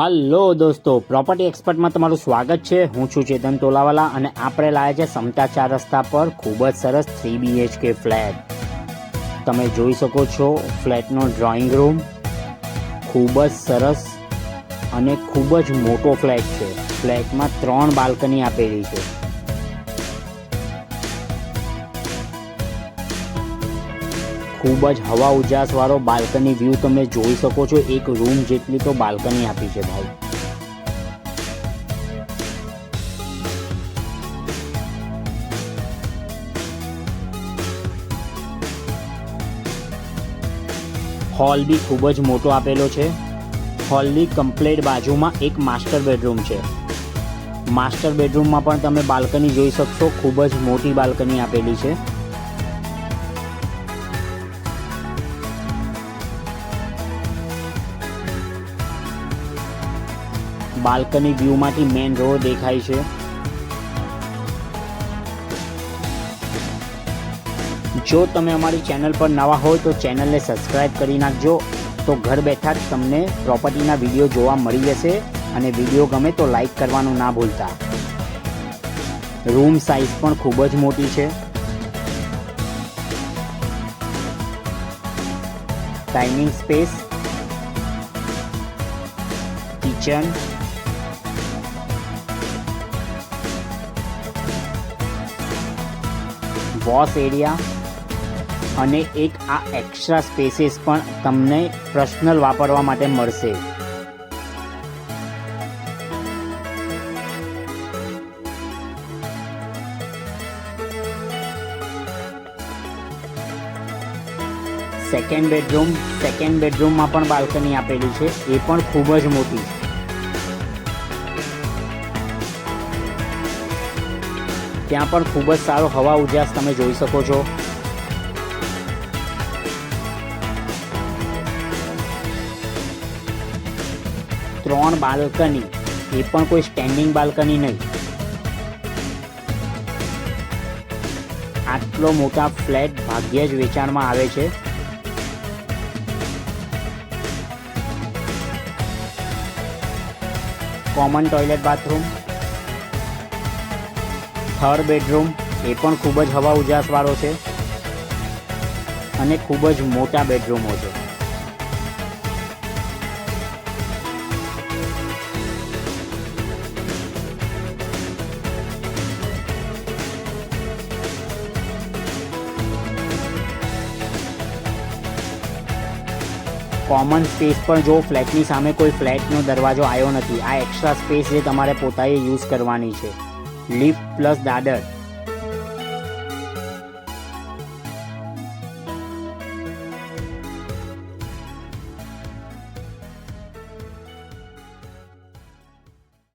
Hello દોસ્તો, property એક્સપર્ટમાં તમારું સ્વાગત છે। હું છું ચેતન તોલાવાલા અને આપણે લાવ્યા છે સમતા 4 રસ્તા પર ખૂબ જ સરસ 3 BHK ફ્લેટ। તમે જોઈ શકો છો ફ્લેટનો ડ્રોઈંગ રૂમ ખૂબ જ સરસ અને ખૂબ જ મોટો ફ્લેટ છે। ફ્લેટમાં 3 બાલ્કની આપેલી છે। खूब ज हवा उजास वाळो बाल्कनी व्यू तमे जोई सको छो। एक रूम जेटली तो बाल्कनी आपी छे भाई। हॉल भी खूब ज मोटो आपेलो छे। हॉल नी कम्प्लीट बाजुमां एक मास्टर बेडरूम छे। मास्टर बेडरूम में पण तमे बाल्कनी जोई शकशो। खूब ज मोटी बाल्कनी आपेली छे। बाल्कनी व्यू मांथी मेन रोड देखाय छे। जो तमे अमारी चैनल पर नवा हो तो चैनल ने सब्सक्राइब करी नाखजो, तो घर बैठा ज तमने प्रॉपर्टीना विडियो जोवा मळी जशे। अने विडियो गमे तो लाइक करवानुं ना भूलता। रूम साइज पण खूब ज मोटी छे। Dining space, kitchen, wash area अने एक आ एक्स्ट्रा स्पेसेस पण तमने पर्सनल वापरवा माटे मळशे। सेकेंड बेडरूम में पण बाल्कनी आपेली छे। ए पण खूब ज मोटी छे। त्यां पण खूब ज सारो हवा उजास तमे जोई सको छो। त्रण बाल्कनी, ए पण कोई स्टेन्डिंग बाल्कनी नहीं। आटलो मोटा फ्लेट भाग्ये ज वेचाणमां आवे छे। Common toilet bathroom, third bedroom ए पण खूब ज हवा उजास वाळो छे अने खूब ज मोटा बेडरूमो छे। कॉमन स्पेस पर जो फ्लेटनी सामे कोई फ्लेटनो दरवाजो आयो नथी। आ एक्स्ट्रा स्पेस जे तमारे पोताए यूज करवानी छे। Lift plus Dadar